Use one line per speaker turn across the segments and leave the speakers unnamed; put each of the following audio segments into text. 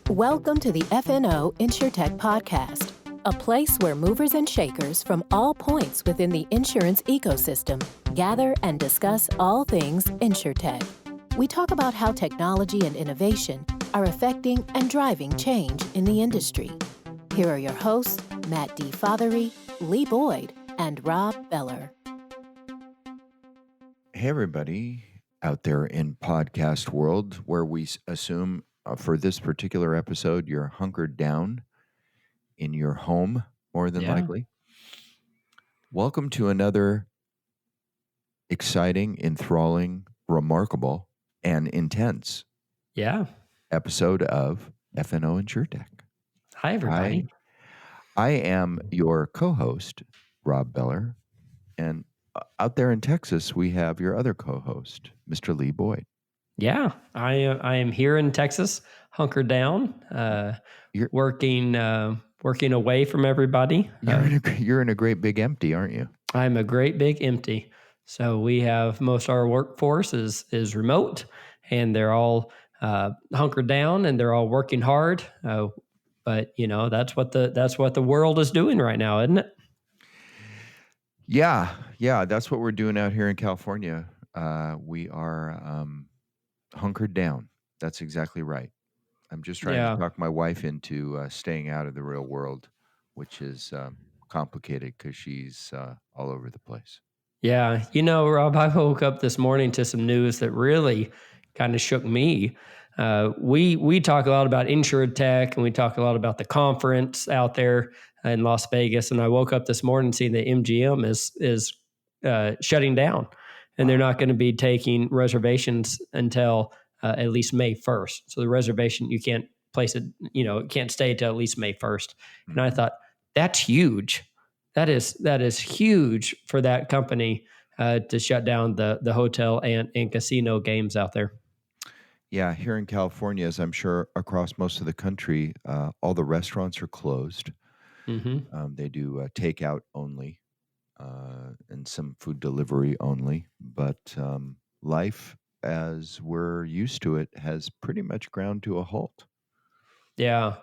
Welcome to the FNO InsureTech podcast, a place where movers and shakers from all points within the insurance ecosystem gather and discuss all things InsureTech. We talk about how technology and innovation are affecting and driving change in the industry. Here are your hosts, Matt D. Fothery, Lee Boyd, and Rob Beller.
Hey, everybody out there in podcast world, where we assume for this particular episode, you're hunkered down in your home, more than likely. Welcome to another exciting, enthralling, remarkable, and intense episode of FNO InsureTech.
Hi, everybody.
I am your co-host, Rob Beller, and out there in Texas, we have your other co-host, Mr. Lee Boyd.
Yeah, I am here in Texas, hunkered down, working away from everybody.
You're in a great big empty, aren't you?
I'm a great big empty. So we have most of our workforce is remote, and they're all hunkered down, and they're all working hard. But you know, that's what the world is doing right now, isn't it?
Yeah, that's what we're doing out here in California. We are hunkered down. That's exactly right. I'm just trying to talk my wife into staying out of the real world, which is complicated because she's all over the place.
Yeah. You know, Rob, I woke up this morning to some news that really kind of shook me. We talk a lot about InsureTech, and we talk a lot about the conference out there in Las Vegas. And I woke up this morning seeing that MGM is shutting down, and they're not going to be taking reservations until at least May 1st. So the reservation, you can't place it, it can't stay till at least May 1st. Mm-hmm. And I thought, that's huge. That is huge for that company to shut down the hotel and casino games out there.
Yeah, here in California, as I'm sure across most of the country, all the restaurants are closed. Mm-hmm. They do takeout only and some food delivery only. But life, as we're used to it, has pretty much ground to a halt.
Yeah.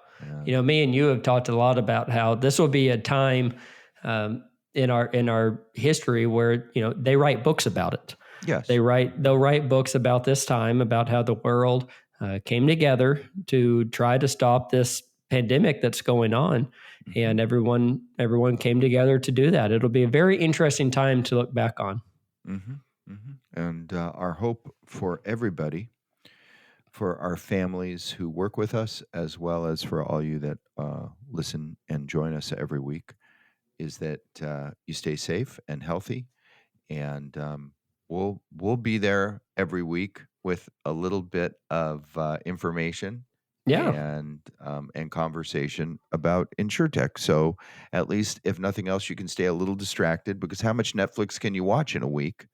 Me and you have talked a lot about how this will be a time in our history where, they write books about it.
Yes.
They'll write books about this time, about how the world came together to try to stop this pandemic that's going on. Mm-hmm. And everyone came together to do that. It'll be a very interesting time to look back on.
Mm-hmm. Mm-hmm. And our hope for everybody, for our families who work with us, as well as for all you that listen and join us every week, is that you stay safe and healthy. And we'll be there every week with a little bit of information and conversation about InsureTech. So at least, if nothing else, you can stay a little distracted, because how much Netflix can you watch in a week?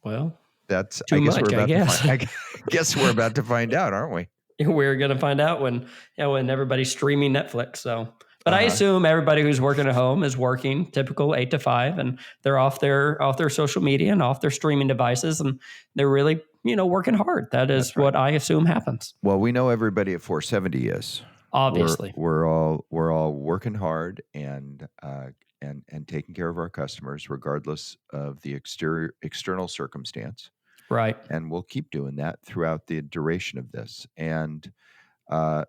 Well,
that's
too much, I guess.
I guess we're about to find out, aren't we?
We're going to find out when everybody's streaming Netflix. So, but I assume everybody who's working at home is working typical 8 to 5, and they're off their social media and off their streaming devices, and they're really working hard. That is what I assume happens.
Well, we know everybody at 470 is.
Obviously,
we're all working hard and taking care of our customers regardless of the external circumstance.
Right.
And we'll keep doing that throughout the duration of this. And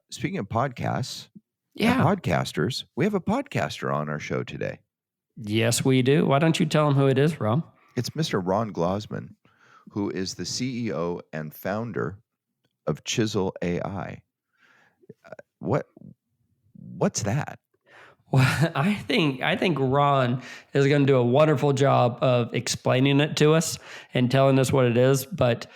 speaking of podcasts, podcasters, we have a podcaster on our show today.
Yes, we do. Why don't you tell him who it is, Ron?
It's Mr. Ron Glozman, who is the CEO and founder of Chisel AI. What's that?
Well, I think Ron is going to do a wonderful job of explaining it to us and telling us what it is. But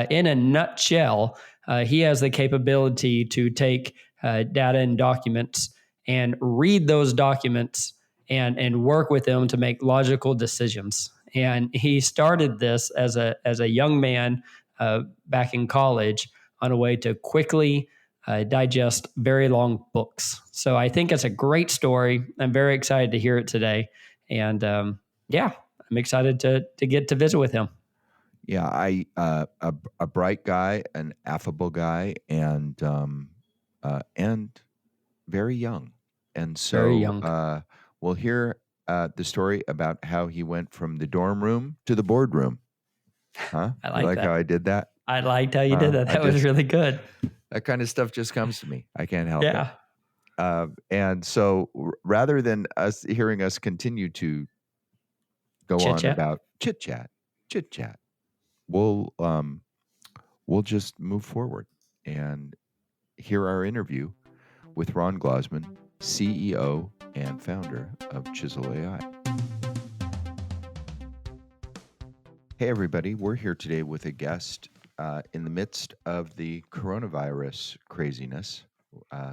in a nutshell, he has the capability to take data and documents and read those documents and work with them to make logical decisions. And he started this as a young man back in college on a way to quickly digest very long books. So I think it's a great story. I'm very excited to hear it today. And I'm excited to get to visit with him.
Yeah, a bright guy, an affable guy, and and very young. And
Very
so
young.
we'll hear the story about how he went from the dorm room to the boardroom. Huh?
I
You
like
like
that.
how I did that?
I liked how you did that.
I
That was
just
really good.
that kind of stuff just comes to me. I can't help it.
Yeah.
And so rather than us hearing us continue to go
Chit
on
chat.
about chit chat, we'll just move forward and hear our interview with Ron Glozman, CEO and founder of Chisel AI. Hey, everybody. We're here today with a guest in the midst of the coronavirus craziness.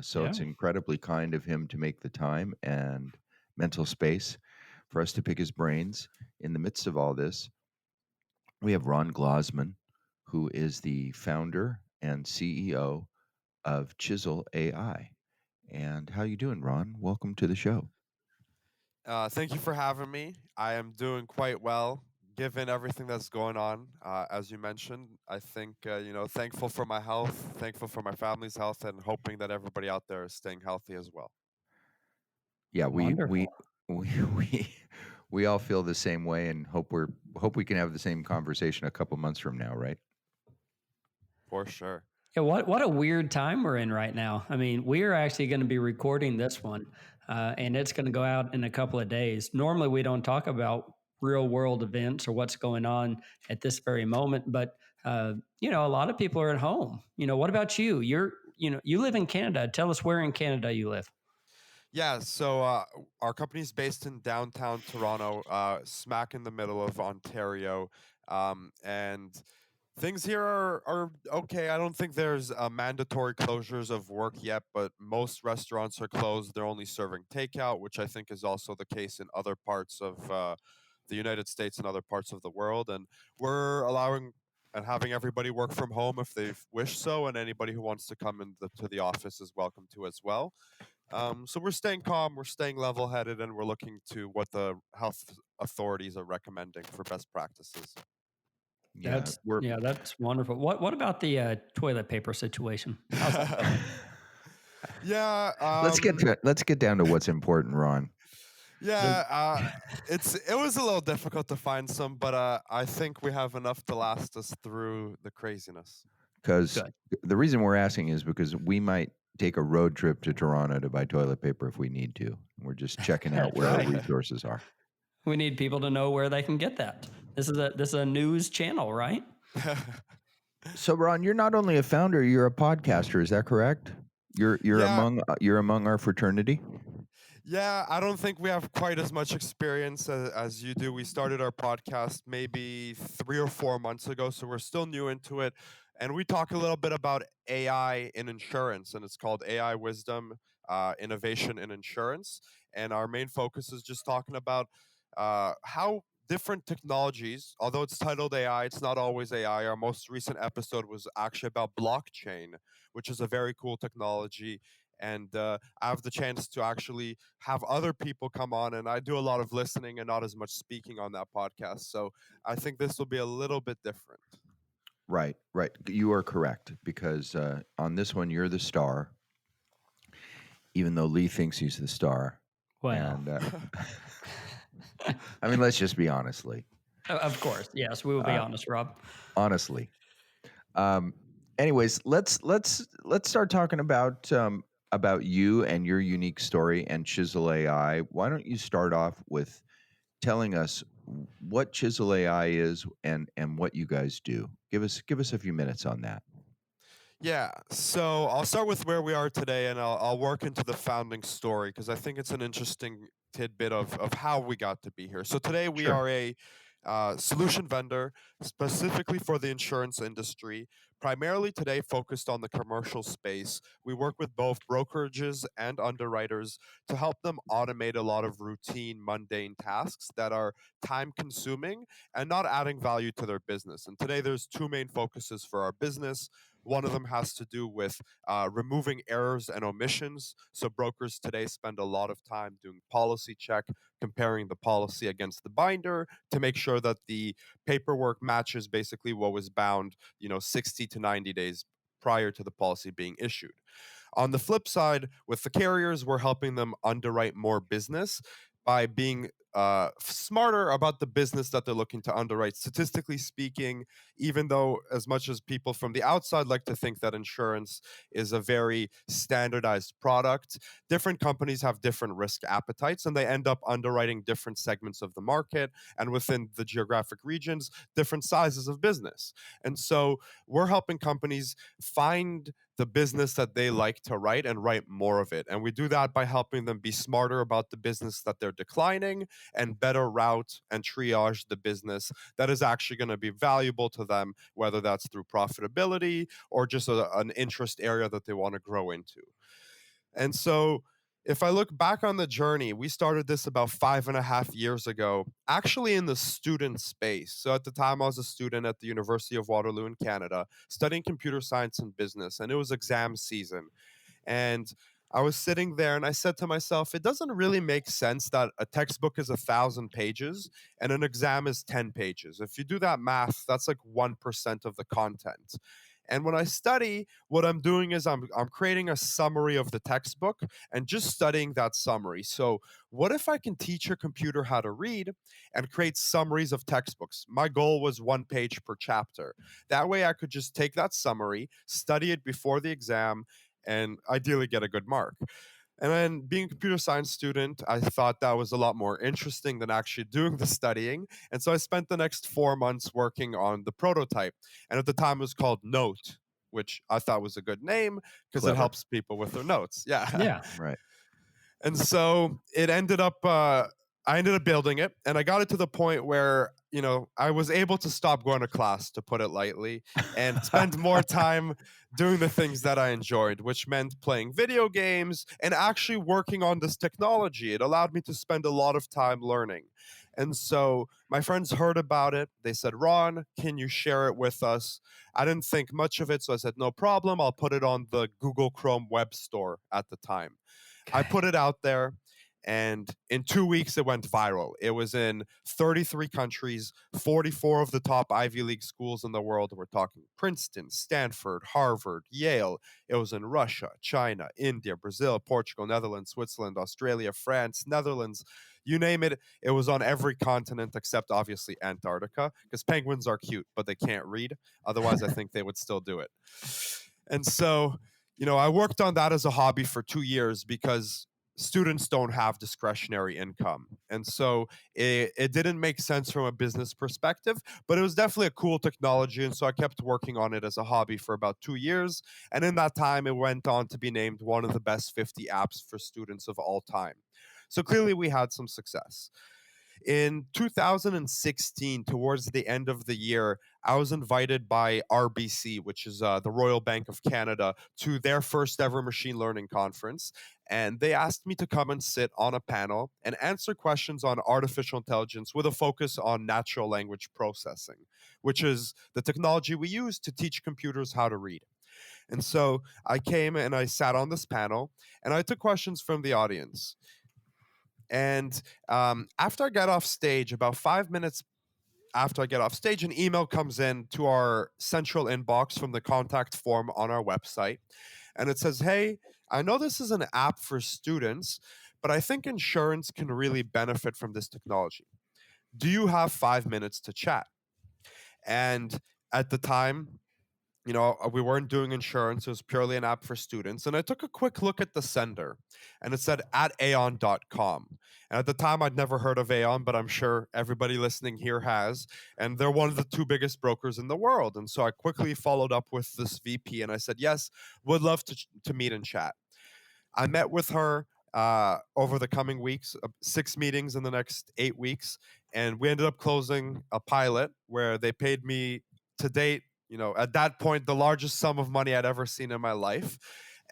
So
Yeah.
it's incredibly kind of him to make the time and mental space for us to pick his brains in the midst of all this. We have Ron Glozman, who is the founder and CEO of Chisel AI. And how you doing, Ron? Welcome to the show.
Thank you for having me. I am doing quite well, given everything that's going on. As you mentioned, I think thankful for my health, thankful for my family's health, and hoping that everybody out there is staying healthy as well.
Yeah,
Wonderful.
we all feel the same way, and hope we can have the same conversation a couple months from now, right?
For sure.
Yeah, what a weird time we're in right now. I mean, we're actually going to be recording this one, and it's going to go out in a couple of days. Normally, we don't talk about real world events or what's going on at this very moment, but a lot of people are at home. What about you? You live in Canada. Tell us where in Canada you live.
Yeah, so our company's based in downtown Toronto, smack in the middle of Ontario, and things here are okay. I don't think there's mandatory closures of work yet, but most restaurants are closed. They're only serving takeout, which I think is also the case in other parts of the United States and other parts of the world. And we're allowing and having everybody work from home if they wish so, and anybody who wants to come to the office is welcome to as well. So we're staying calm, we're staying level-headed, and we're looking to what the health authorities are recommending for best practices.
Yeah, we're
That's wonderful. What about the toilet paper situation? How's that going?
Yeah,
let's get down to what's important, Ron,
The-
yeah. It was a little difficult to find some, but I think we have enough to last us through the craziness.
because
Good.
the reason we're asking is because we might take a road trip to Toronto to buy toilet paper if we need to. We're just checking out
That's
where our
right.
resources are.
We need people to know where they can get that. This is a news channel, right?
So, Ron, you're not only a founder, you're a podcaster. Is that correct? You're
Yeah,
among our fraternity.
yeah. I don't think we have quite as much experience as you do. We started our podcast maybe 3 or 4 months ago, so we're still new into it. And we talk a little bit about AI in insurance, and it's called AI Wisdom Innovation in Insurance. And our main focus is just talking about how different technologies, although it's titled AI, it's not always AI. Our most recent episode was actually about blockchain, which is a very cool technology. And I have the chance to actually have other people come on, and I do a lot of listening and not as much speaking on that podcast. So I think this will be a little bit different.
Right, right. You are correct because on this one you're the star, even though Lee thinks he's the star.
Well,
And I mean, let's just be honest, Lee.
of course, yes, we will be honest, Rob.
Honestly. Anyways, let's start talking about you and your unique story and Chisel AI. Why don't you start off with telling us what Chisel AI is and what you guys do? Give us a few minutes on that.
Yeah, so I'll start with where we are today, and I'll work into the founding story because I think it's an interesting tidbit of how we got to be here. So today we
Sure.
are a solution vendor specifically for the insurance industry, primarily today focused on the commercial space. We work with both brokerages and underwriters to help them automate a lot of routine, mundane tasks that are time consuming and not adding value to their business. And today there's two main focuses for our business. One of them has to do with removing errors and omissions. So brokers today spend a lot of time doing policy check, comparing the policy against the binder to make sure that the paperwork matches basically what was bound, 60 to 90 days prior to the policy being issued. On the flip side, with the carriers, we're helping them underwrite more business by being smarter about the business that they're looking to underwrite. Statistically speaking, even though as much as people from the outside like to think that insurance is a very standardized product, different companies have different risk appetites and they end up underwriting different segments of the market, and within the geographic regions, different sizes of business. And so we're helping companies find the business that they like to write and write more of it. And we do that by helping them be smarter about the business that they're declining and better route and triage the business that is actually going to be valuable to them, whether that's through profitability or just an interest area that they want to grow into. And so if I look back on the journey, we started this about 5.5 years ago, actually in the student space. So at the time, I was a student at the University of Waterloo in Canada, studying computer science and business, and it was exam season. And I was sitting there and I said to myself, it doesn't really make sense that a textbook is 1,000 pages and an exam is 10 pages. If you do that math, that's like 1% of the content. And when I study, what I'm doing is I'm creating a summary of the textbook and just studying that summary. So, what if I can teach a computer how to read and create summaries of textbooks? My goal was 1 page per chapter. That way, I could just take that summary, study it before the exam, and ideally get a good mark. And then, being a computer science student, I thought that was a lot more interesting than actually doing the studying. And so I spent the next 4 months working on the prototype. And at the time, it was called Note, which I thought was a good name because it helps people with their notes. Yeah.
Yeah.
Right.
And so I ended up building it, and I got it to the point where, I was able to stop going to class, to put it lightly, and spend more time doing the things that I enjoyed, which meant playing video games and actually working on this technology. It allowed me to spend a lot of time learning. And so my friends heard about it. They said, Ron, can you share it with us? I didn't think much of it, so I said, no problem. I'll put it on the Google Chrome web store at the time. I put it out there, and in 2 weeks, it went viral. It was in 33 countries, 44 of the top Ivy League schools in the world. We're talking Princeton, Stanford, Harvard, Yale. It was in Russia, China, India, Brazil, Portugal, Netherlands, Switzerland, Australia, France, Netherlands. You name it, it was on every continent except obviously Antarctica, because penguins are cute, but they can't read. Otherwise, I think they would still do it. And so, I worked on that as a hobby for 2 years because students don't have discretionary income. And so it didn't make sense from a business perspective, but it was definitely a cool technology. And so I kept working on it as a hobby for about 2 years. And in that time, it went on to be named one of the best 50 apps for students of all time. So clearly we had some success. In 2016, towards the end of the year, I was invited by RBC, which is the Royal Bank of Canada, to their first ever machine learning conference. And they asked me to come and sit on a panel and answer questions on artificial intelligence with a focus on natural language processing, which is the technology we use to teach computers how to read. And so I came and I sat on this panel and I took questions from the audience. And after I got off stage, about 5 minutes after I get off stage, an email comes in to our central inbox from the contact form on our website. And it says, hey, I know this is an app for students, but I think insurance can really benefit from this technology. Do you have 5 minutes to chat? And at the time, we weren't doing insurance. It was purely an app for students. And I took a quick look at the sender, and it said at aon.com. And at the time, I'd never heard of Aon, but I'm sure everybody listening here has. And they're one of the 2 biggest brokers in the world. And so I quickly followed up with this VP, and I said, yes, would love to meet and chat. I met with her over the coming weeks, 6 meetings in the next 8 weeks. And we ended up closing a pilot where they paid me to date, at that point, the largest sum of money I'd ever seen in my life,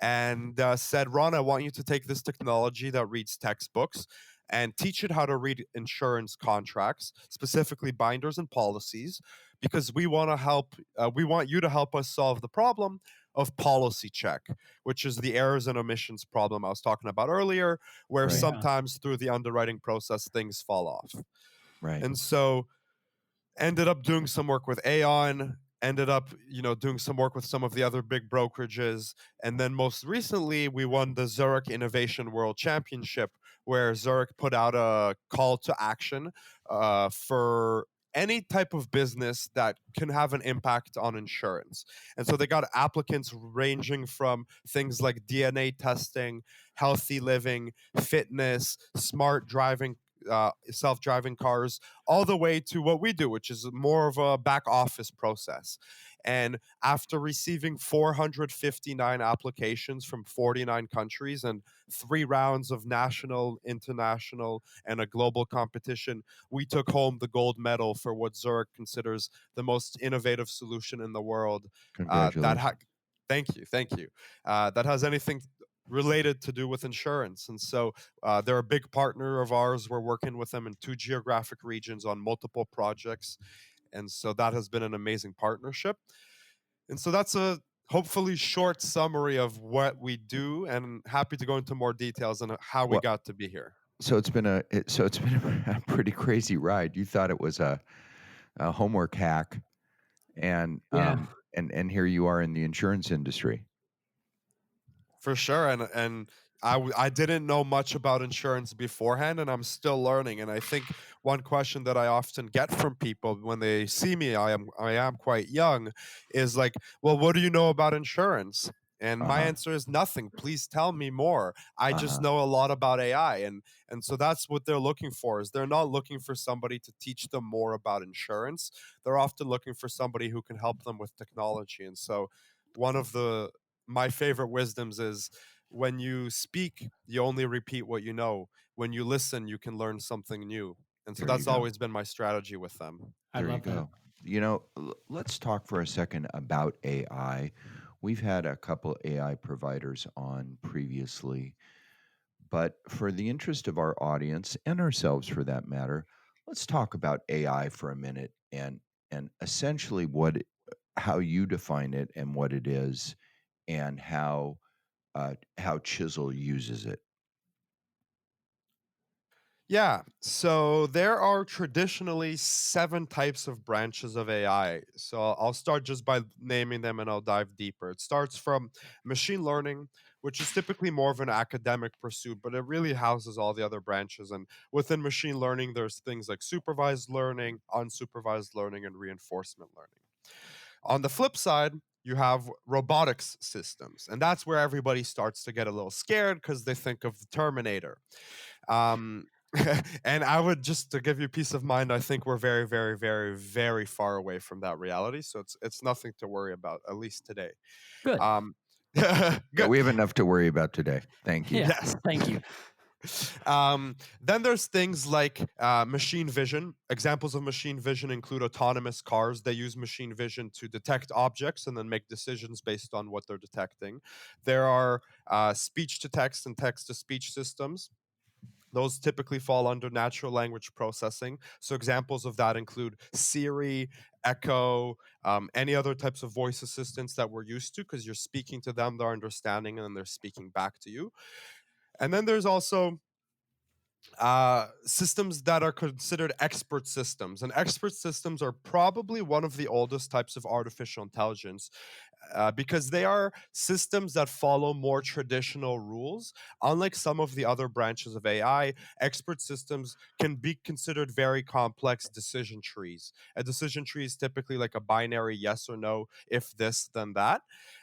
and said, Ron, I want you to take this technology that reads textbooks and teach it how to read insurance contracts, specifically binders and policies, because we want you to help us solve the problem of policy check, which is the errors and omissions problem I was talking about earlier, where sometimes through the underwriting process, things fall off.
Right.
And so ended up doing some work with Aon. ended up, doing some work with some of the other big brokerages. And then most recently, we won the Zurich Innovation World Championship, where Zurich put out a call to action for any type of business that can have an impact on insurance. And so they got applicants ranging from things like DNA testing, healthy living, fitness, smart driving, self-driving cars, all the way to what we do, which is more of a back office process. And after receiving 459 applications from 49 countries and 3 rounds of national, international, and a global competition, we took home the gold medal for what Zurich considers the most innovative solution in the world.
Congratulations.
Thank you. That has anything related to do with insurance. And so they're a big partner of ours. We're working with them in 2 geographic regions on multiple projects. And so that has been an amazing partnership. And so that's a hopefully short summary of what we do, and happy to go into more details on how we
Well,
got to be here.
so it's been a pretty crazy ride. You thought it was a homework hack, and
Yeah.
and here you are in the insurance industry.
For sure, and I didn't know much about insurance beforehand, and I'm still learning. And I think one question that I often get from people when they see me, I am quite young, is like, well, what do you know about insurance? And my
Uh-huh.
answer is nothing. Please tell me more. I just
Uh-huh.
know a lot about AI, and so that's what they're looking for. Is they're not looking for somebody to teach them more about insurance. They're often looking for somebody who can help them with technology. And so one of my favorite wisdoms is, when you speak, you only repeat what you know. When you listen, you can learn something new. And so
There you
that's
go.
always been my strategy with them.
I
There you
love that.
go. Let's talk for a second about AI. We've had a couple AI providers on previously, but for the interest of our audience and ourselves for that matter, let's talk about AI for a minute and essentially how you define it and what it is, and how Chisel uses it.
Yeah. So there are traditionally 7 types of branches of AI. So I'll start just by naming them and I'll dive deeper. It starts from machine learning, which is typically more of an academic pursuit, but it really houses all the other branches. And within machine learning, there's things like supervised learning, unsupervised learning, and reinforcement learning. On the flip side, you have robotics systems, and that's where everybody starts to get a little scared because they think of the Terminator. Um, and I would, just to give you peace of mind, I think we're very, very, very, very far away from that reality. So it's nothing to worry about, at least today.
Good.
Um,
Yeah,
good.
we have enough to worry about today. Thank you.
Yeah.
Yes.
Thank you.
Then there's things like machine vision. Examples of machine vision include autonomous cars. They use machine vision to detect objects and then make decisions based on what they're detecting. There are speech to text and text to speech systems. Those typically fall under natural language processing. So examples of that include Siri, Echo, any other types of voice assistants that we're used to, because you're speaking to them, they're understanding, and then they're speaking back to you. And then there's also systems that are considered expert systems. And expert systems are probably one of the oldest types of artificial intelligence, because they are systems that follow more traditional rules. Unlike some of the other branches of AI, expert systems can be considered very complex decision trees. A decision tree is typically like a binary yes or no, if this, then that.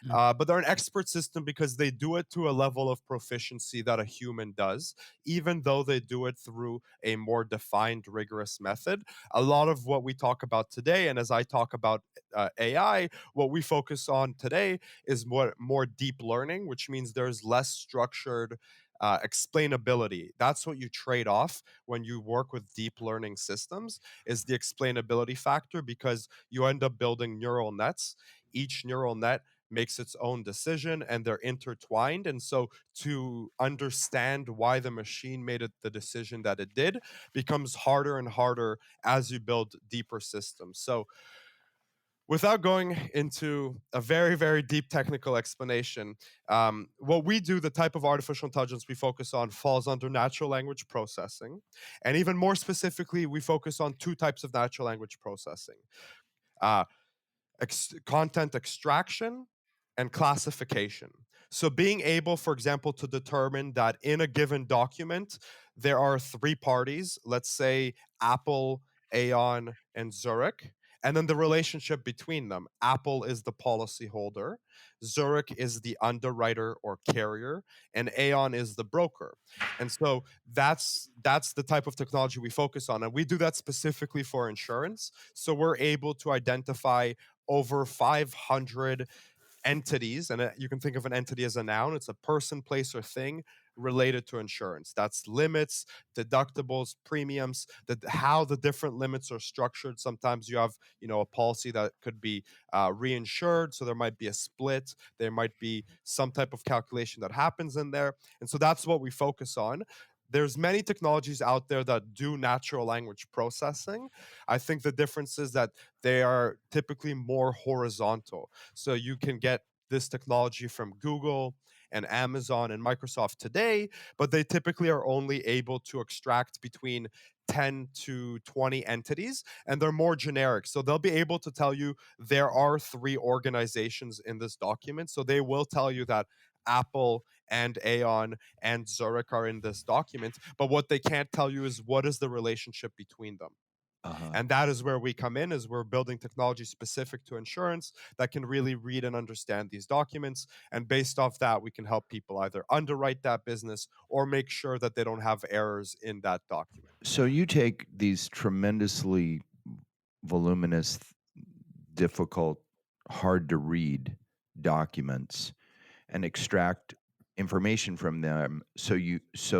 But they're an expert system because they do it to a level of proficiency that a human does, even though they do it through a more defined, rigorous method. A lot of what we talk about today, and as I talk about AI, what we focus on today is more deep learning, which means there's less structured explainability. That's what you trade off when you work with deep learning systems, is the explainability factor, because you end up building neural nets. Each neural net makes its own decision and they're intertwined. And so to understand why the machine made the decision that it did becomes harder and harder as you build deeper systems. So without going into a very, very deep technical explanation, what we do, the type of artificial intelligence we focus on, falls under natural language processing. And even more specifically, we focus on 2 types of natural language processing. Uh, content extraction, and classification. So being able, for example, to determine that in a given document, there are three parties, let's say Apple, Aon, and Zurich, and then the relationship between them. Apple is the policyholder, Zurich is the underwriter or carrier, and Aon is the broker. And so that's the type of technology we focus on. And we do that specifically for insurance. So we're able to identify over 500 entities, and you can think of an entity as a noun. It's a person, place, or thing related to insurance. That's limits, deductibles, premiums, how the different limits are structured. Sometimes you have, a policy that could be reinsured, so there might be a split. There might be some type of calculation that happens in there, and so that's what we focus on. There's many technologies out there that do natural language processing. I think the difference is that they are typically more horizontal. So you can get this technology from Google and Amazon and Microsoft today, but they typically are only able to extract between 10 to 20 entities, and they're more generic. So they'll be able to tell you there are three organizations in this document. So they will tell you that Apple and Aon and Zurich are in this document, but what they can't tell you is what is the relationship between them. And that is where we come in, is we're building technology specific to insurance that can really read and understand these documents. And based off that, we can help people either underwrite that business or make sure that they don't have errors in that document.
So you take these tremendously voluminous, difficult, hard to read documents and extract information from them so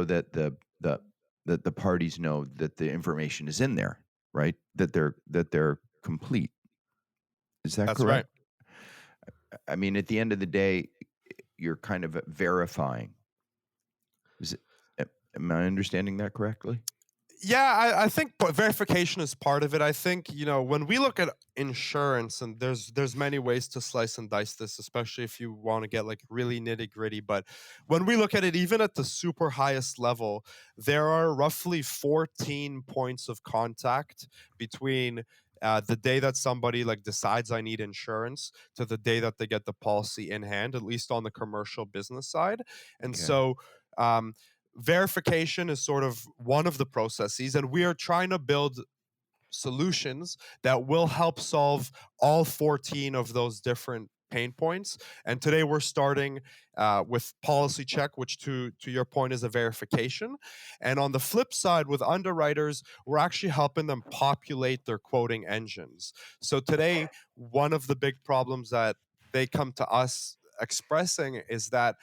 that the parties know that the information is in there, right? That they're complete. Is that
That's
correct?
right.
I mean, at the end of the day, you're kind of verifying. Am I understanding that correctly?
Yeah, I think verification is part of it. I think, when we look at insurance, and there's many ways to slice and dice this, especially if you want to get like really nitty gritty. But when we look at it, even at the super highest level, there are roughly 14 points of contact between the day that somebody like decides I need insurance to the day that they get the policy in hand, at least on the commercial business side. And
Okay.
so verification is sort of one of the processes, and we are trying to build solutions that will help solve all 14 of those different pain points. And today we're starting with policy check, which to your point is a verification. And on the flip side, with underwriters, we're actually helping them populate their quoting engines. So today, one of the big problems that they come to us expressing is that,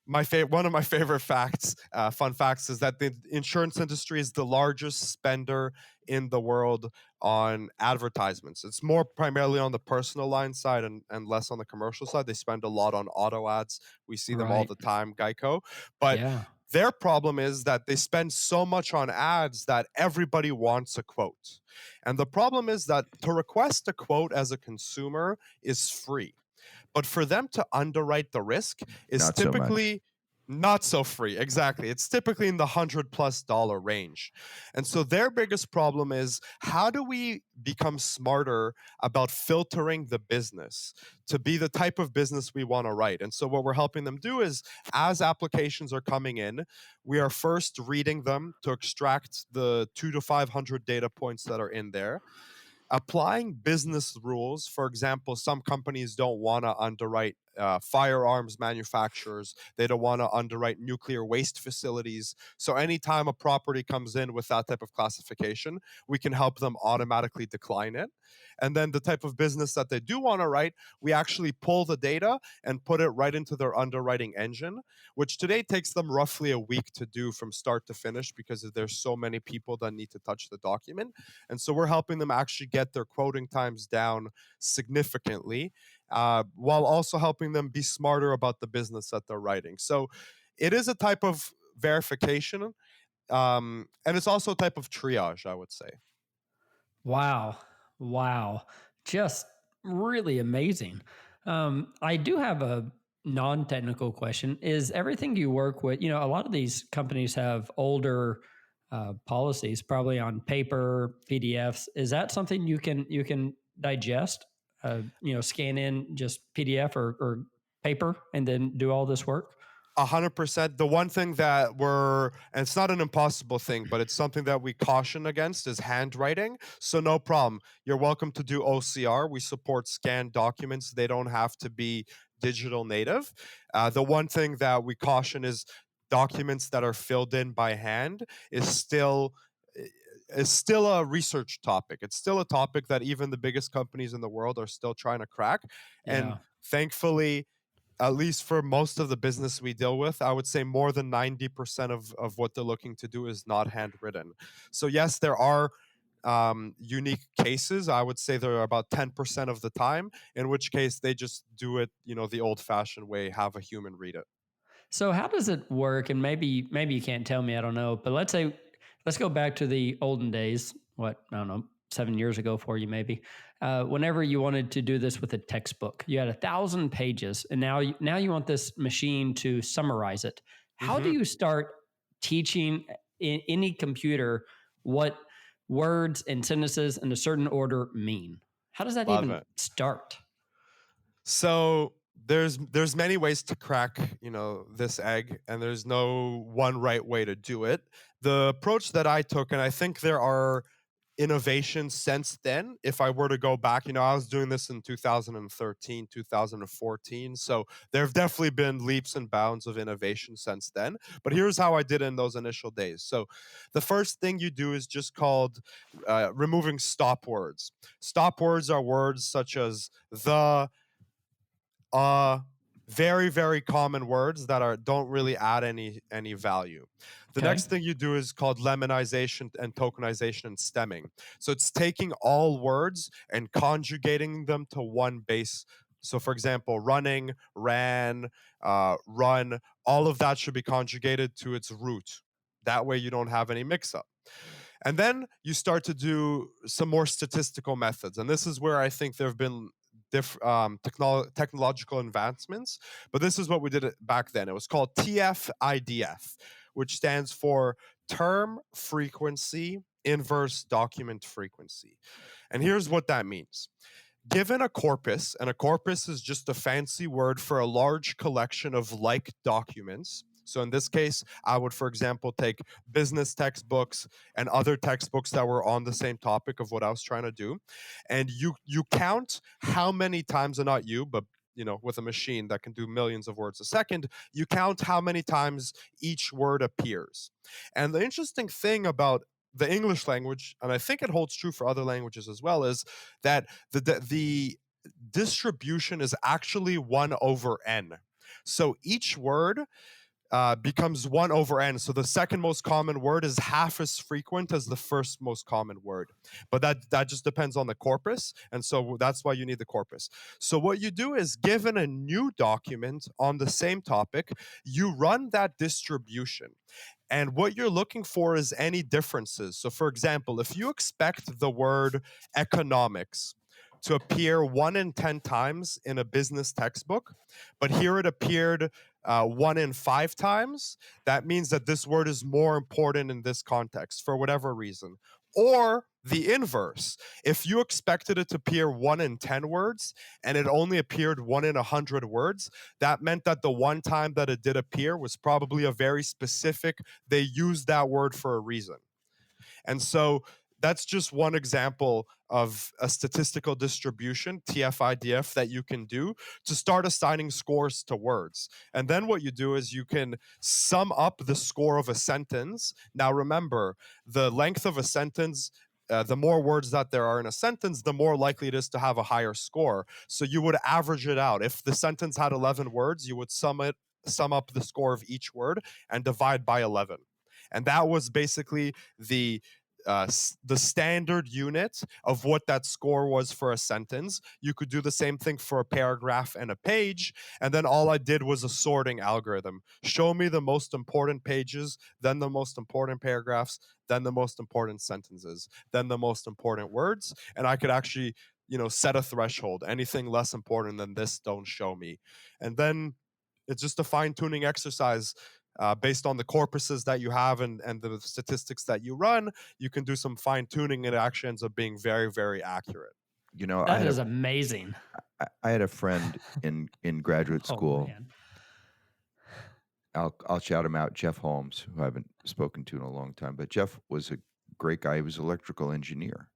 one of my favorite facts, fun facts, is that the insurance industry is the largest spender in the world on advertisements. It's more primarily on the personal line side and less on the commercial side. They spend a lot on auto ads. We see them all
Right.
the time, Geico. But
Yeah.
their problem is that they spend so much on ads that everybody wants a quote. And the problem is that to request a quote as a consumer is free. But for them to underwrite the risk is
Not so much.
typically not so free. Exactly. It's typically in the $100+ range. And so their biggest problem is, how do we become smarter about filtering the business to be the type of business we want to write? And so what we're helping them do is, as applications are coming in, we are first reading them to extract the 200 to 500 data points that are in there. Applying business rules. For example, some companies don't want to underwrite firearms manufacturers. They don't want to underwrite nuclear waste facilities. So anytime a property comes in with that type of classification, we can help them automatically decline it. And then the type of business that they do want to write, we actually pull the data and put it right into their underwriting engine, which today takes them roughly a week to do from start to finish, because there's so many people that need to touch the document. And so we're helping them actually get their quoting times down significantly, while also helping them be smarter about the business that they're writing. So it is a type of verification, and it's also a type of triage, I would say.
Wow. Wow. Just really amazing. I do have a non-technical question. Is everything you work with, a lot of these companies have older policies, probably on paper, PDFs. Is that something you can digest scan in just PDF or paper and then do all this work?
100%. The one thing that and it's not an impossible thing, but it's something that we caution against is handwriting. So no problem. You're welcome to do OCR. We support scanned documents. They don't have to be digital native. The one thing that we caution is documents that are filled in by hand is still a research topic. It's still a topic that even the biggest companies in the world are still trying to crack. And
Yeah.
thankfully, at least for most of the business we deal with, I would say more than 90% of what they're looking to do is not handwritten. So yes, there are unique cases. I would say there are about 10% of the time, in which case they just do it, the old fashioned way, have a human read it.
So how does it work? And maybe you can't tell me, I don't know. But let's go back to the olden days. What, I don't know, 7 years ago for you maybe. Whenever you wanted to do this with a textbook, you had 1,000 pages, and now you want this machine to summarize it. How do you start teaching in any computer what words and sentences in a certain order mean? How does that
Love
even
it.
start?
So there's many ways to crack, this egg, and there's no one right way to do it. The approach that I took, and I think there are innovations since then. If I were to go back, I was doing this in 2013, 2014. So there have definitely been leaps and bounds of innovation since then. But here's how I did it in those initial days. So the first thing you do is just called removing stop words. Stop words are words such as the, very, very common words that don't really add any value. The
Okay.
next thing you do is called lemonization and tokenization and stemming. So it's taking all words and conjugating them to one base. So for example, running, ran, run, all of that should be conjugated to its root. That way you don't have any mix-up. And then you start to do some more statistical methods. And this is where I think there have been technological advancements, but this is what we did back then. It was called TF-IDF, which stands for Term Frequency Inverse Document Frequency. And here's what that means. Given a corpus, and a corpus is just a fancy word for a large collection of like documents. So in this case, I would, for example, take business textbooks and other textbooks that were on the same topic of what I was trying to do. And you count how many times, and not you, but with a machine that can do millions of words a second, you count how many times each word appears. And the interesting thing about the English language, and I think it holds true for other languages as well, is that the distribution is actually 1 over n. So each word becomes 1 over n. So the second most common word is half as frequent as the first most common word. But that just depends on the corpus. And so that's why you need the corpus. So what you do is, given a new document on the same topic, you run that distribution. And what you're looking for is any differences. So for example, if you expect the word economics to appear 1 in 10 times in a business textbook, but here it appeared 1 in 5 times, that means that this word is more important in this context for whatever reason. Or the inverse. If you expected it to appear 1 in 10 words and it only appeared 1 in 100 words, that meant that the one time that it did appear was probably a very specific, they used that word for a reason. And so that's just one example of a statistical distribution, TF-IDF, that you can do to start assigning scores to words. And then what you do is you can sum up the score of a sentence. Now remember, the length of a sentence, the more words that there are in a sentence, the more likely it is to have a higher score. So you would average it out. If the sentence had 11 words, you would sum up the score of each word and divide by 11. And that was basically the standard unit of what that score was for a sentence. You could do the same thing for a paragraph and a page, and then all I did was a sorting algorithm. Show me the most important pages, then the most important paragraphs, then the most important sentences, then the most important words, and I could actually set a threshold. Anything less important than this, don't show me. And then it's just a fine-tuning exercise. Based on the corpuses that you have and the statistics that you run, you can do some fine tuning, and it actually ends up being very, very accurate.
You know,
That is amazing.
I had a friend in graduate
Oh
school.
man.
I'll shout him out, Jeff Holmes, who I haven't spoken to in a long time. But Jeff was a great guy. He was an electrical engineer,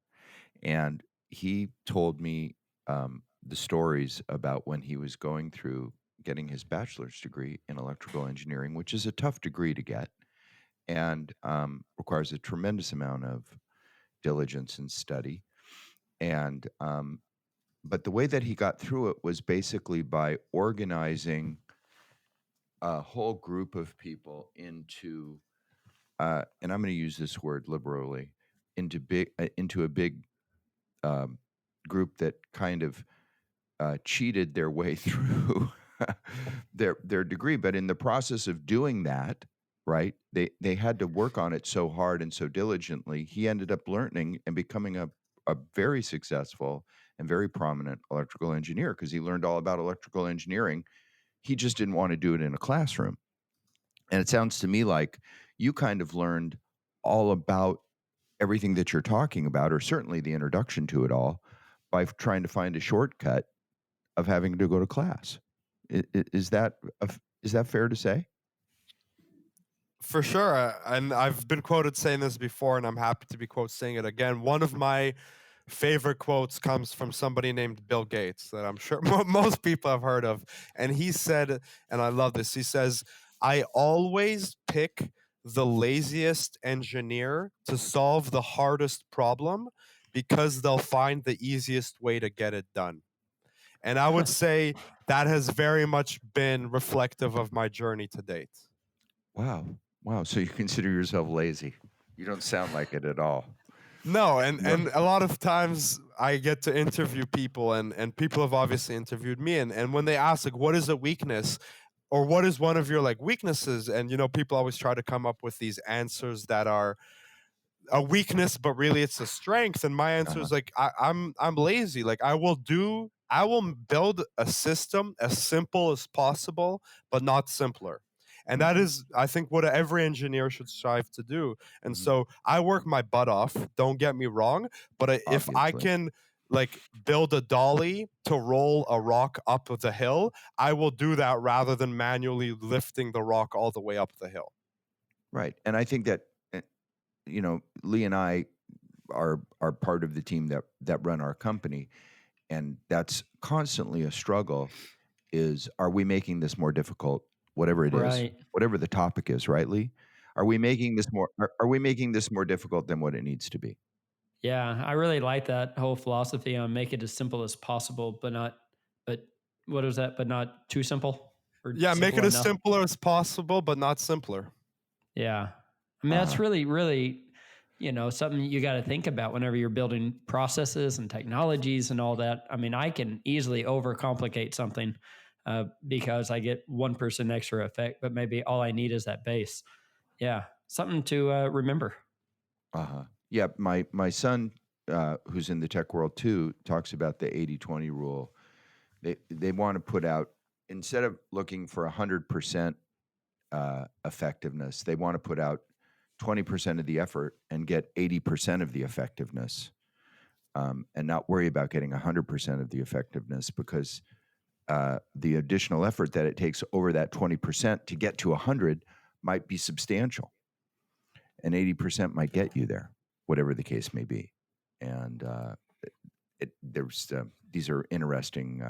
and he told me the stories about when he was going through getting his bachelor's degree in electrical engineering, which is a tough degree to get and requires a tremendous amount of diligence and study. And but the way that he got through it was basically by organizing a whole group of people into, and I'm going to use this word liberally, into a big group that kind of cheated their way through their degree. But in the process of doing that, right, they had to work on it so hard and so diligently. He ended up learning and becoming a very successful and very prominent electrical engineer because he learned all about electrical engineering. He just didn't want to do it in a classroom. And it sounds to me like you kind of learned all about everything that you're talking about, or certainly the introduction to it all, by trying to find a shortcut of having to go to class. Is that fair to say?
For sure. And I've been quoted saying this before, and I'm happy to be quote saying it again. One of my favorite quotes comes from somebody named Bill Gates that I'm sure most people have heard of. And he said, and I love this, he says, "I always pick the laziest engineer to solve the hardest problem because they'll find the easiest way to get it done." And I would say that has very much been reflective of my journey to date.
Wow. So you consider yourself lazy? You don't sound like it at all.
No, and a lot of times I get to interview people, and people have obviously interviewed me, and when they ask, like, what is a weakness, or what is one of your like weaknesses, and people always try to come up with these answers that are a weakness, but really it's a strength. And my answer is like, I'm lazy. Like I will build a system as simple as possible, but not simpler. And that is, I think, what every engineer should strive to do. And so I work my butt off, don't get me wrong, but if I can like build a dolly to roll a rock up the hill, I will do that rather than manually lifting the rock all the way up the hill.
Right. And I think that Lee and I are part of the team that run our company, and that's constantly a struggle. Are we making this more difficult? Whatever it is, whatever the topic is, right, Lee? Are we making this more difficult than what it needs to be?
Yeah, I really like that whole philosophy on make it as simple as possible, but what is that? But not too simple?
Yeah, make it as simpler as possible, but not simpler.
Yeah. I mean, that's really, really, something you got to think about whenever you're building processes and technologies and all that. I mean, I can easily overcomplicate something because I get 1% extra effect, but maybe all I need is that base. Yeah. Something to remember.
Yeah. My son, who's in the tech world too, talks about the 80-20 rule. They want to put out, instead of looking for 100% effectiveness, they want to put out 20% of the effort and get 80% of the effectiveness, and not worry about getting 100% of the effectiveness, because the additional effort that it takes over that 20% to get to 100 might be substantial, and 80% might get you there, whatever the case may be. And these are interesting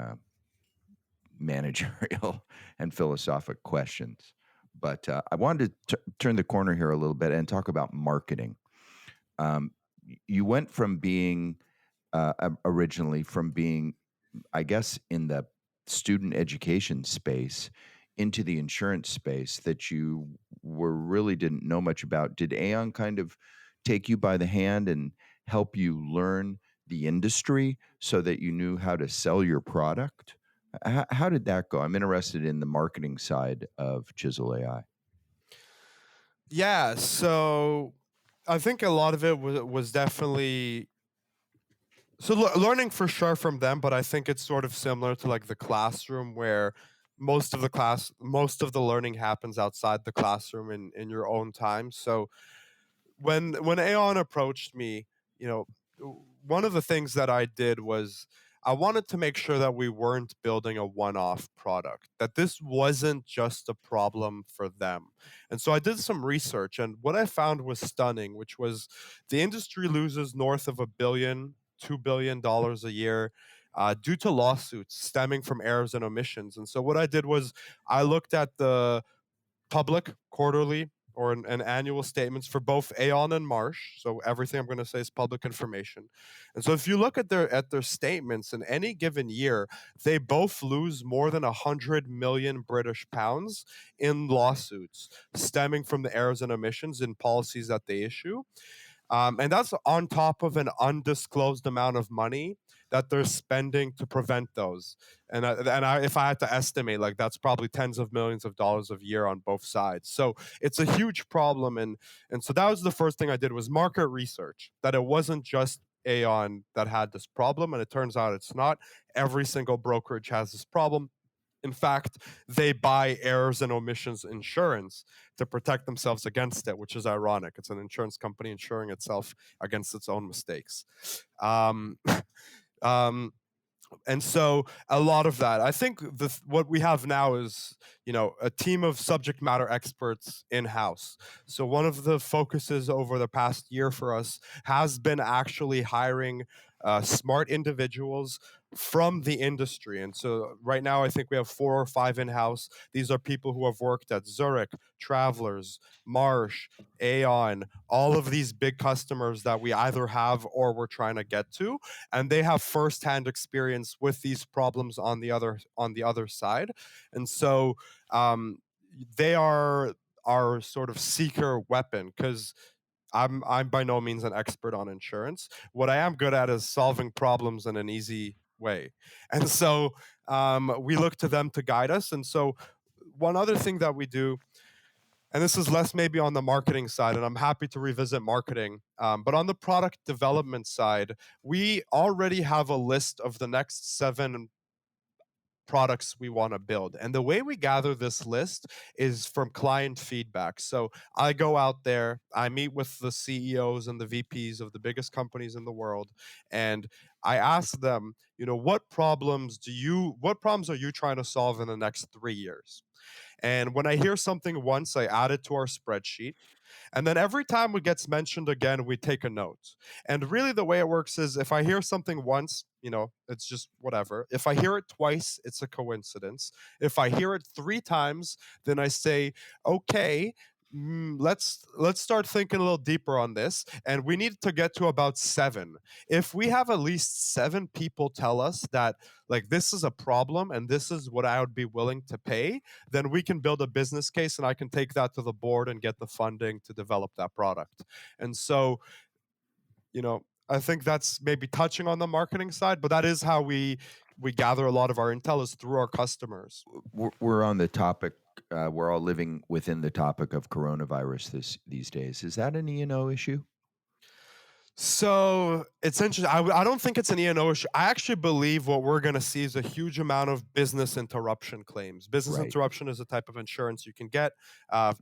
managerial and philosophic questions. But I wanted to turn the corner here a little bit and talk about marketing. You went from being originally from being, I guess, in the student education space into the insurance space that you really didn't know much about. Did Aon kind of take you by the hand and help you learn the industry so that you knew how to sell your product? How did that go? I'm interested in the marketing side of Chisel AI.
Yeah, so I think a lot of it was definitely learning for sure from them, but I think it's sort of similar to like the classroom, where most of the learning happens outside the classroom in your own time. So when Aon approached me, one of the things that I did was I wanted to make sure that we weren't building a one-off product, that this wasn't just a problem for them. And so I did some research, and what I found was stunning, which was the industry loses north of $2 billion a year due to lawsuits stemming from errors and omissions. And so what I did was I looked at the public quarterly or an annual statements for both Aon and Marsh. So everything I'm going to say is public information. And so if you look at their statements in any given year, they both lose more than 100 million British pounds in lawsuits stemming from the errors and omissions in policies that they issue. And that's on top of an undisclosed amount of money that they're spending to prevent those. If I had to estimate, like that's probably tens of millions of dollars a year on both sides. So it's a huge problem. And so that was the first thing I did was market research, that it wasn't just Aon that had this problem. And it turns out it's not. Every single brokerage has this problem. In fact, they buy errors and omissions insurance to protect themselves against it, which is ironic. It's an insurance company insuring itself against its own mistakes. And so a lot of that, I think what we have now is, a team of subject matter experts in-house. So one of the focuses over the past year for us has been actually hiring smart individuals from the industry. And so right now, I think we have 4 or 5 in-house. These are people who have worked at Zurich, Travelers, Marsh, Aon, all of these big customers that we either have or we're trying to get to, and they have firsthand experience with these problems on the other side. And so they are our sort of seeker weapon, because I'm by no means an expert on insurance. What I am good at is solving problems in an easy way. And so we look to them to guide us. And so one other thing that we do, and this is less maybe on the marketing side, and I'm happy to revisit marketing, but on the product development side, we already have a list of the next 7 products we want to build. And the way we gather this list is from client feedback. So I go out there, I meet with the CEOs and the VPs of the biggest companies in the world, and I ask them, what problems are you trying to solve in the next 3 years? And when I hear something once, I add it to our spreadsheet. And then every time it gets mentioned again, we take a note. And really the way it works is if I hear something once, it's just whatever. If I hear it twice, it's a coincidence. If I hear it 3 times, then I say, okay, let's start thinking a little deeper on this, and we need to get to about 7. If we have at least 7 people tell us that, like, this is a problem and this is what I would be willing to pay, then we can build a business case, and I can take that to the board and get the funding to develop that product. And so, I think that's maybe touching on the marketing side, but that is how we gather a lot of our intel, is through our customers.
We're on the topic. We're all living within the topic of coronavirus these days. Is that an E&O issue?
So it's interesting. I don't think it's an E&O issue. I actually believe what we're going to see is a huge amount of business interruption claims. Business interruption is a type of insurance you can get.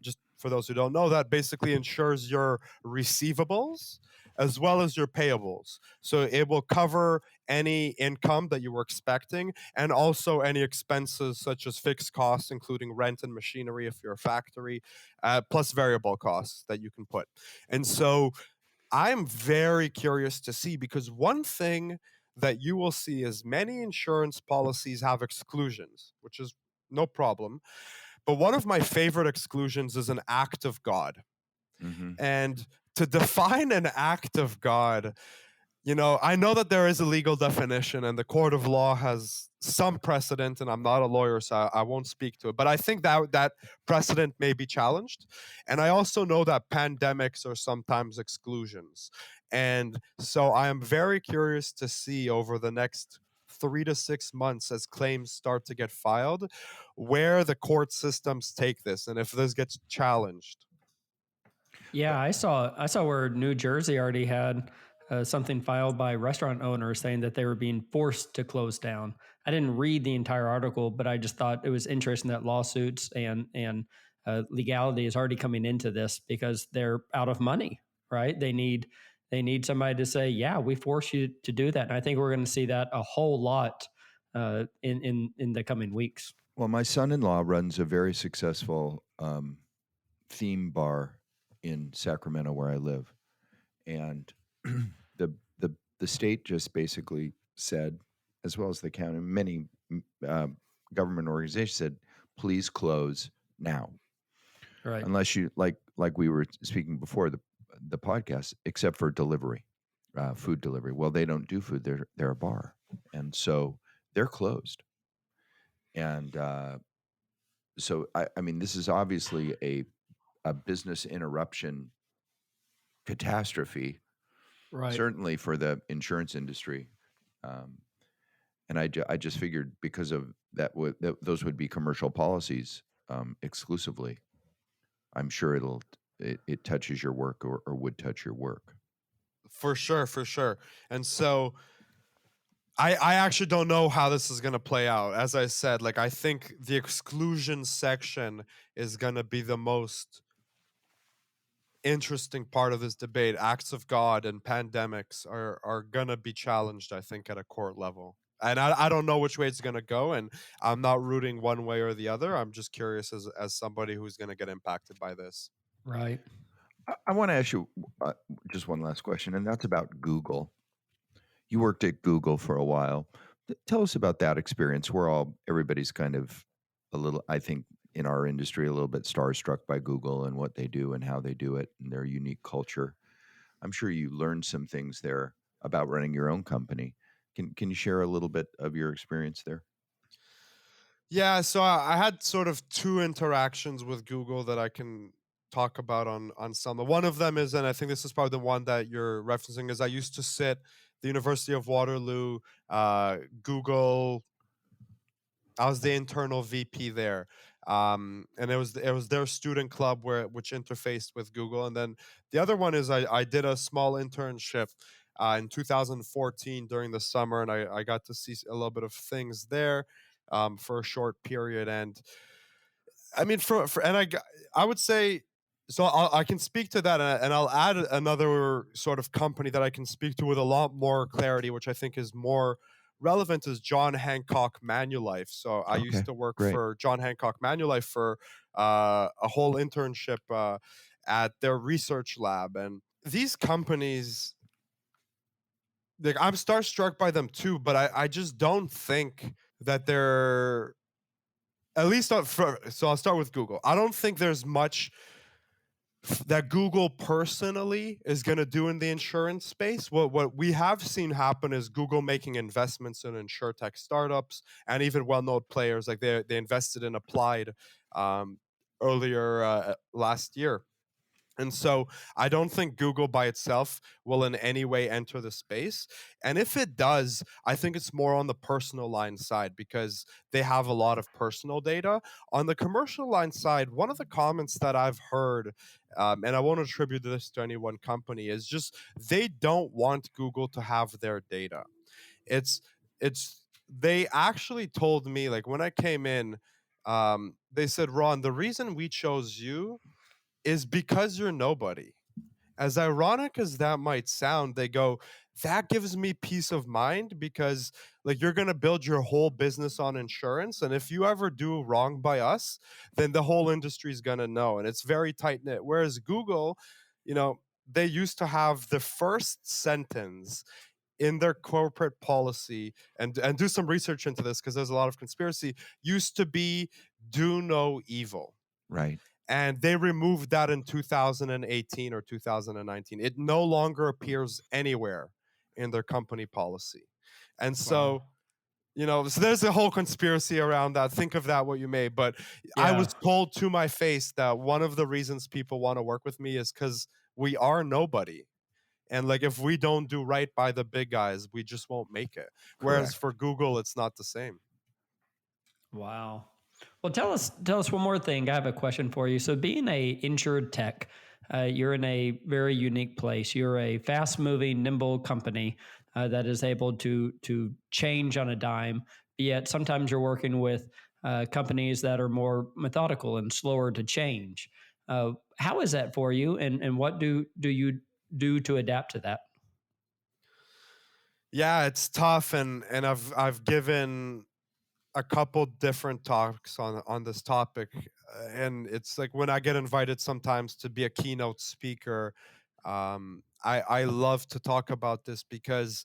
Just for those who don't know, that basically insures your receivables as well as your payables. So it will cover any income that you were expecting, and also any expenses such as fixed costs, including rent and machinery if you're a factory, plus variable costs that you can put. And so I'm very curious to see, because one thing that you will see is many insurance policies have exclusions, which is no problem. But one of my favorite exclusions is an act of God. Mm-hmm. And to define an act of God, I know that there is a legal definition and the court of law has some precedent, and I'm not a lawyer, so I won't speak to it. But I think that precedent may be challenged. And I also know that pandemics are sometimes exclusions. And so I am very curious to see over the next 3 to 6 months, as claims start to get filed, where the court systems take this and if this gets challenged.
Yeah, I saw where New Jersey already had something filed by restaurant owners saying that they were being forced to close down. I didn't read the entire article, but I just thought it was interesting that lawsuits and legality is already coming into this because they're out of money, right? They need they need somebody to say, yeah, we force you to do that. And I think we're going to see that a whole lot in the coming weeks.
Well, my son-in-law runs a very successful theme bar in Sacramento, where I live, and the state just basically said, as well as the county, many government organizations said, please close now,
Right.
unless you like we were speaking before the podcast, except for delivery, food delivery. Well, they don't do food; they're a bar, and so they're closed. And so I mean, this is obviously a business interruption catastrophe,
Right.
certainly for the insurance industry. And I just figured, because of that, those would be commercial policies exclusively. I'm sure it touches your work, or would touch your work.
For sure, for sure. And so I actually don't know how this is going to play out. As I said, like, I think the exclusion section is going to be the most interesting part of this debate. Acts of God and pandemics are going to be challenged, I think, at a court level. And I don't know which way it's going to go, and I'm not rooting one way or the other. I'm just curious as somebody who's going to get impacted by this.
Right.
I want to ask you just one last question, and that's about Google. You worked at Google for a while. Tell us about that experience. Everybody's kind of a little, I think, in our industry, a little bit starstruck by Google and what they do and how they do it and their unique culture. I'm sure you learned some things there about running your own company. Can you share a little bit of your experience there?
Yeah, so I had sort of two interactions with Google that I can talk about on some. One of them is, and I think this is probably the one that you're referencing, is I used to sit the University of Waterloo, Google. I was the internal VP there, and it was their student club which interfaced with Google. And then the other one is I did a small internship in 2014 during the summer, and I got to see a little bit of things there for a short period. And I mean, I would say, so I can speak to that, and I'll add another sort of company that I can speak to with a lot more clarity, which I think is more relevant, is John Hancock Manulife. So I used to work for John Hancock Manulife for a whole internship at their research lab, and these companies, like, I'm starstruck by them too, but I just don't think that they're, at least so I'll start with Google. I don't think there's much that Google personally is going to do in the insurance space. What we have seen happen is Google making investments in InsureTech startups and even well-known players. Like they invested in Applied earlier last year. And so I don't think Google by itself will in any way enter the space. And if it does, I think it's more on the personal line side because they have a lot of personal data. On the commercial line side, one of the comments that I've heard, and I won't attribute this to any one company, is just they don't want Google to have their data. They actually told me, like, when I came in, they said, Ron, the reason we chose you is because you're nobody. As ironic as that might sound, they go, that gives me peace of mind because, like, you're going to build your whole business on insurance. And if you ever do wrong by us, then the whole industry is going to know. And it's very tight knit. Whereas Google, they used to have the first sentence in their corporate policy, and do some research into this because there's a lot of conspiracy, used to be do no evil.
Right.
And they removed that in 2018 or 2019. It no longer appears anywhere in their company policy. And so, so there's a whole conspiracy around that. Think of that what you may. But I was told to my face that one of the reasons people want to work with me is because we are nobody. And, like, if we don't do right by the big guys, we just won't make it. Whereas for Google, it's not the same.
Wow. Well, tell us one more thing. I have a question for you. So being a InsureTech, you're in a very unique place. You're a fast-moving, nimble company that is able to change on a dime, yet sometimes you're working with companies that are more methodical and slower to change. How is that for you? And what do you do to adapt to that?
Yeah, it's tough, and I've given a couple different talks on this topic, and it's like when I get invited sometimes to be a keynote speaker, I love to talk about this because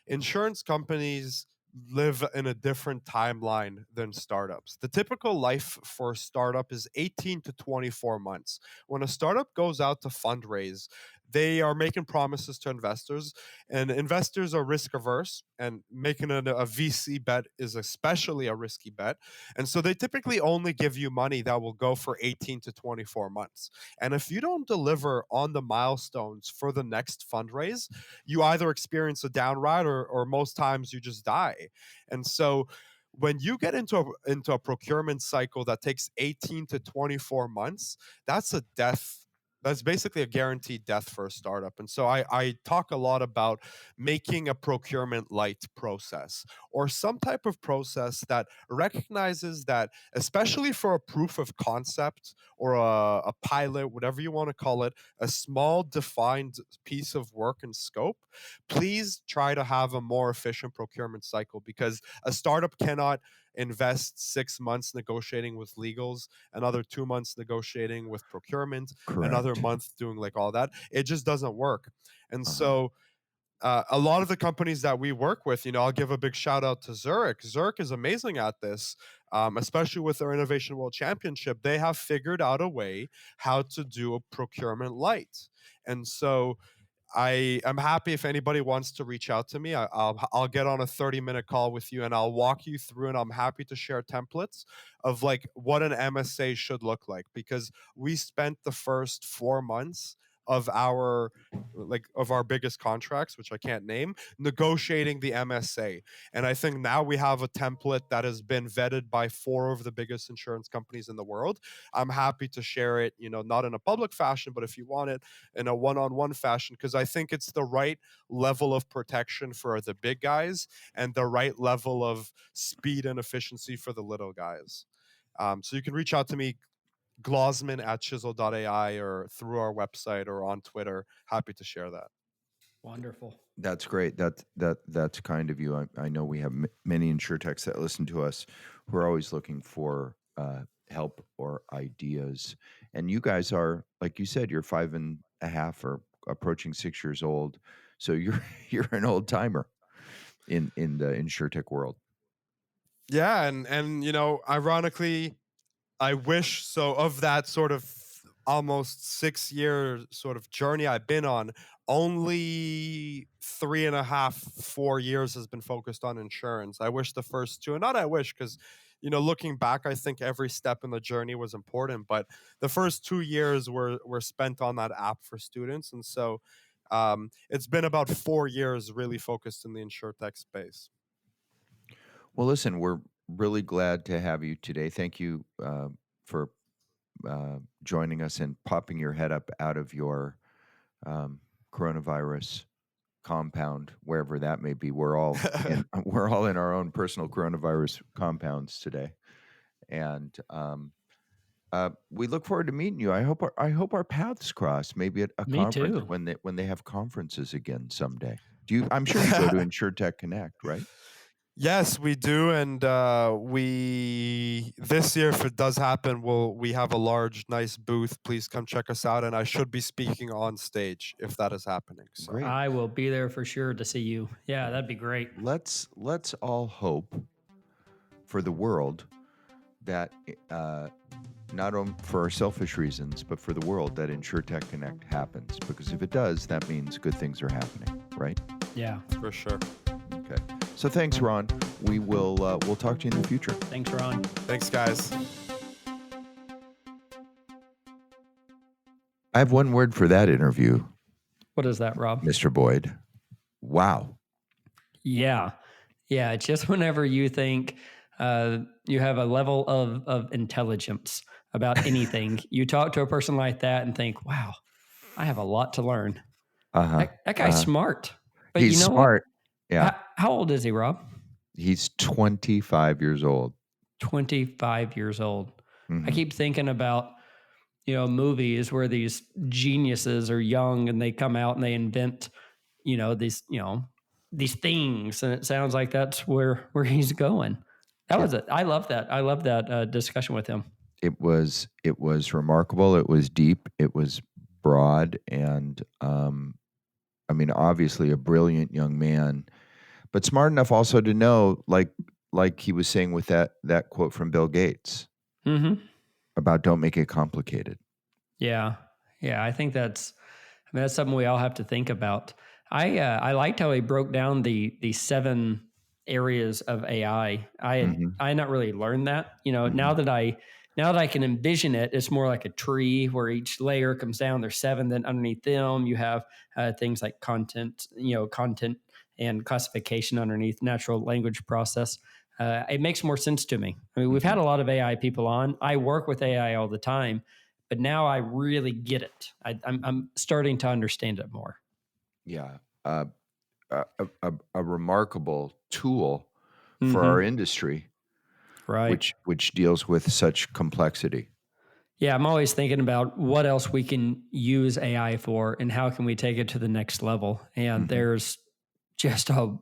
insurance companies live in a different timeline than startups. The typical life for a startup is 18 to 24 months. When a startup goes out to fundraise, they are making promises to investors, and investors are risk averse, and making a VC bet is especially a risky bet. And so they typically only give you money that will go for 18 to 24 months. And if you don't deliver on the milestones for the next fundraise, you either experience a down ride, or most times you just die. And so when you get into a procurement cycle that takes 18 to 24 months, that's a death. That's basically a guaranteed death for a startup. And so I talk a lot about making a procurement light process, or some type of process that recognizes that, especially for a proof of concept or a pilot, whatever you want to call it, a small defined piece of work and scope, please try to have a more efficient procurement cycle, because a startup cannot invest 6 months negotiating with legals, another 2 months negotiating with procurement, another
Correct.
month doing like all that. It just doesn't work. And
Uh-huh.
so a lot of the companies that we work with, I'll give a big shout out to Zurich. Zurich is amazing at this, especially with their Innovation World Championship. They have figured out a way how to do a procurement light. And so I am happy if anybody wants to reach out to me. I'll get on a 30-minute call with you, and I'll walk you through, and I'm happy to share templates of like what an MSA should look like, because we spent the first 4 months of our biggest contracts, which I can't name, negotiating the MSA. And I think now we have a template that has been vetted by 4 of the biggest insurance companies in the world. I'm happy to share it, not in a public fashion, but if you want it in a one-on-one fashion, because I think it's the right level of protection for the big guys and the right level of speed and efficiency for the little guys. So you can reach out to me, Glozman at Chisel.ai, or through our website or on Twitter. Happy to share that.
Wonderful.
That's great. That's kind of you. I know we have many InsureTechs that listen to us who are always looking for help or ideas. And you guys are, like you said, you're 5.5 or approaching 6 years old. So you're an old timer in the InsureTech world.
Yeah, and ironically, I wish so of that sort of almost 6 year sort of journey I've been on, only 3.5, 4 years has been focused on insurance. I wish the first two, and not I wish, because looking back, I think every step in the journey was important, but the first 2 years were spent on that app for students. And so it's been about 4 years really focused in the InsureTech space.
Well, listen, we're really glad to have you today. Thank you for joining us and popping your head up out of your coronavirus compound, wherever that may be. We're all in our own personal coronavirus compounds today, and we look forward to meeting you. I hope our paths cross, maybe at a
Me
conference
too.
when they have conferences again someday. I'm sure you go to InsureTech Connect, right?
Yes, we do, and this year, if it does happen, we have a large, nice booth. Please come check us out, and I should be speaking on stage if that is happening. So.
Great.
I will be there for sure to see you. Yeah, that'd be great.
Let's all hope for the world that not only for our selfish reasons, but for the world, that InsureTech Connect happens. Because if it does, that means good things are happening, right?
Yeah,
For sure.
Okay. So thanks, Ron. We'll talk to you in the future.
thanks, Ron.
Thanks, guys.
I have one word for that interview,
What is that, Rob?
Mr. Boyd. Wow.
Yeah. It's just whenever you think you have a level of intelligence about anything, you talk to a person like that and think, wow, I have a lot to learn. That guy's smart. But
He's
you know
smart.
what?
Yeah.
How old is he, Rob?
He's 25 years old.
25 years old.
Mhm.
I keep thinking about movies where these geniuses are young and they come out and they invent, these things. And it sounds like that's where he's going. That was it. I love that. I love that discussion with him.
It was remarkable. It was deep. It was broad. And obviously a brilliant young man, but smart enough also to know, like he was saying with that quote from Bill Gates about don't make it complicated.
Yeah. I think that's something we all have to think about. I liked how he broke down the 7 areas of AI. I had not really learned that. Now that I can envision it, it's more like a tree where each layer comes down. There's 7. Then underneath them, you have things like content and classification underneath, natural language process. It makes more sense to me. I mean, we've had a lot of AI people on. I work with AI all the time, but now I really get it. I'm starting to understand it more.
Yeah. A remarkable tool for our industry,
right?
Which deals with such complexity.
Yeah, I'm always thinking about what else we can use AI for and how can we take it to the next level. And there's just a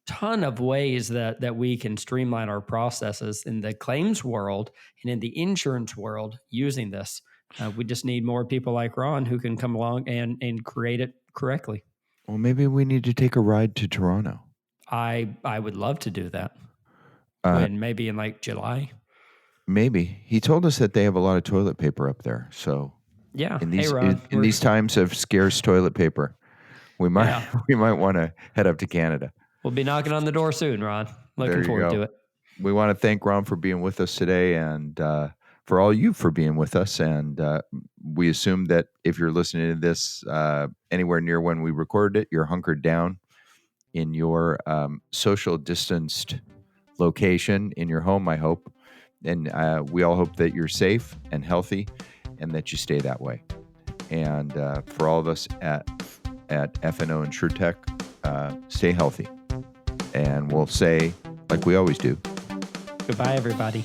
ton of ways that we can streamline our processes in the claims world and in the insurance world using this. We just need more people like Ron who can come along and create it correctly.
Well, maybe we need to take a ride to Toronto.
I would love to do that. Maybe in like July.
Maybe. He told us that they have a lot of toilet paper up there. So
yeah,
in these times of scarce toilet paper, we might want to head up to Canada.
We'll be knocking on the door soon, Ron. Looking forward to it.
We want to thank Ron for being with us today, and for all you for being with us. And we assume that if you're listening to this anywhere near when we recorded it, you're hunkered down in your social distanced location in your home, I hope. And we all hope that you're safe and healthy and that you stay that way. And for all of us at FNO InsureTech, stay healthy. And we'll say, like we always do,
goodbye, everybody.